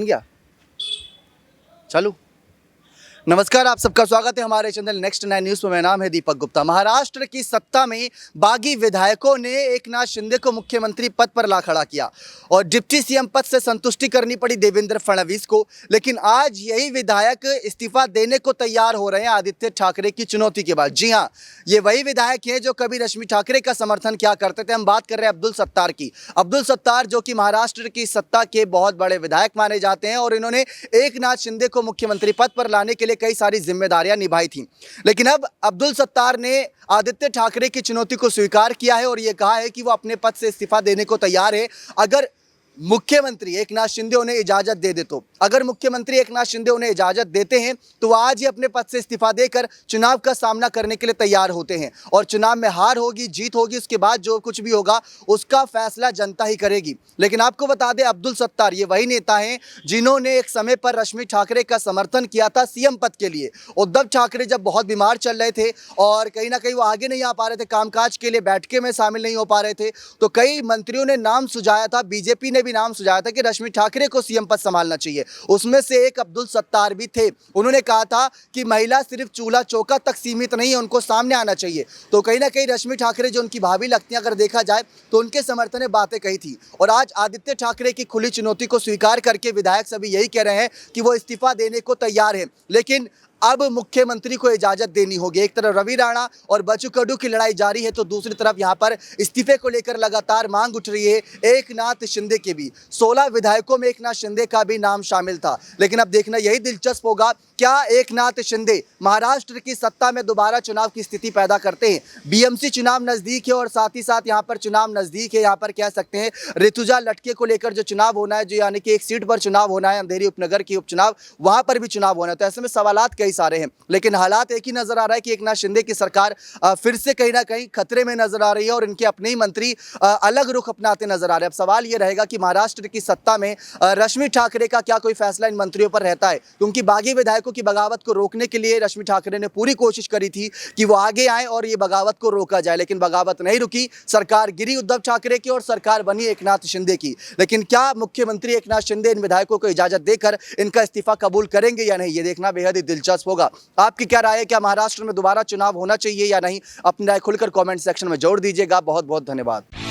गया। चलो, नमस्कार, आप सबका स्वागत है हमारे चैनल नेक्स्ट 9 न्यूज़ में। मेरा नाम है दीपक गुप्ता। महाराष्ट्र की सत्ता में बागी विधायकों ने एकनाथ शिंदे को मुख्यमंत्री पद पर ला खड़ा किया और डिप्टी सीएम पद से संतुष्टि करनी पड़ी देवेंद्र फडणवीस को। लेकिन आज यही विधायक इस्तीफा देने को तैयार हो रहे हैं आदित्य ठाकरे की चुनौती के बाद। जी हाँ, ये वही विधायक हैं जो कभी रश्मि ठाकरे का समर्थन किया करते थे। हम बात कर रहे हैं अब्दुल सत्तार की। अब्दुल सत्तार जो कि महाराष्ट्र की सत्ता के बहुत बड़े विधायक माने जाते हैं और इन्होंने एकनाथ शिंदे को मुख्यमंत्री पद पर लाने के लिए कई सारी जिम्मेदारियां निभाई थी। लेकिन अब अब्दुल सत्तार ने आदित्य ठाकरे की चुनौती को स्वीकार किया है और यह कहा है कि वो अपने पद से इस्तीफा देने को तैयार है अगर मुख्यमंत्री एकनाथ शिंदे उन्हें इजाजत दे दे तो। अगर मुख्यमंत्री एकनाथ शिंदे उन्हें इजाजत देते हैं तो आज ही अपने पद से इस्तीफा देकर चुनाव का सामना करने के लिए तैयार होते हैं और चुनाव में हार होगी, जीत होगी, उसके बाद जो कुछ भी होगा उसका फैसला जनता ही करेगी। लेकिन आपको बता दें, अब्दुल सत्तार ये वही नेता हैं जिन्होंने एक समय पर रश्मि ठाकरे का समर्थन किया था सीएम पद के लिए। उद्धव ठाकरे जब बहुत बीमार चल रहे थे और कहीं ना कहीं वो आगे नहीं आ पा रहे थे, कामकाज के लिए बैठके में शामिल नहीं हो पा रहे थे, तो कई मंत्रियों ने नाम सुझाया था, बीजेपी ने भी नाम सुझाया था कि रश्मि ठाकरे को सीएम पद संभालना चाहिए। उसमें से एक अब्दुल सत्तार भी थे। उन्होंने कहा था कि महिला सिर्फ चूल्हा चौका तक सीमित नहीं है, उनको सामने आना चाहिए। तो कहीं ना कहीं रश्मि ठाकरे जो उनकी भाभी लगती हैं, अगर देखा जाए तो उनके समर्थन में बातें कही थी। और आज आदित्य ठाकरे की खुली चुनौती को स्वीकार करके विधायक सभी यही कह रहे हैं कि वो इस्तीफा देने को तैयार है। लेकिन अब मुख्यमंत्री को इजाजत देनी होगी। एक तरफ रवि राणा और बच्चू कडू की लड़ाई जारी है तो दूसरी तरफ यहां पर इस्तीफे को लेकर लगातार मांग उठ रही है एकनाथ शिंदे की भी। 16 विधायकों में एकनाथ शिंदे का भी नाम शामिल था। लेकिन अब देखना यही दिलचस्प होगा, क्या एकनाथ शिंदे महाराष्ट्र की सत्ता में दोबारा चुनाव की स्थिति पैदा करते हैं। बीएमसी चुनाव नजदीक है और साथ ही साथ यहाँ पर चुनाव नजदीक है। यहाँ पर कह सकते हैं ऋतुजा लटके को लेकर जो चुनाव होना है, जो यानी कि एक सीट पर चुनाव होना है, अंधेरी उपनगर की उपचुनाव, वहां पर भी चुनाव होना है। तो ऐसे में सवालात कई सारे हैं। लेकिन हालात एक ही नजर आ रहा है कि एकनाथ शिंदे की सरकार फिर से कहीं ना कहीं खतरे में नजर आ रही है और इनके अपने ही मंत्री अलग रुख अपनाते नजर आ रहे हैं। अब सवाल यह रहेगा कि महाराष्ट्र की सत्ता में रश्मि ठाकरे का क्या कोई फैसला इन मंत्रियों पर रहता है, क्योंकि बागी विधायकों की बगावत को रोकने के लिए रश्मि ठाकरे ने पूरी कोशिश करी थी कि वो आगे आए और ये बगावत को रोका जाए। लेकिन बगावत नहीं रुकी, सरकार गिरी उद्धव ठाकरे की और सरकार बनी एकनाथ शिंदे की। लेकिन क्या मुख्यमंत्री एकनाथ शिंदे इन विधायकों को इजाजत देकर इनका इस्तीफा कबूल करेंगे या नहीं, ये देखना बेहद ही दिलचस्प होगा। आपकी क्या राय है, क्या महाराष्ट्र में दोबारा चुनाव होना चाहिए या नहीं? अपनी राय खुलकर कमेंट सेक्शन में जोड़ दीजिएगा। बहुत बहुत धन्यवाद।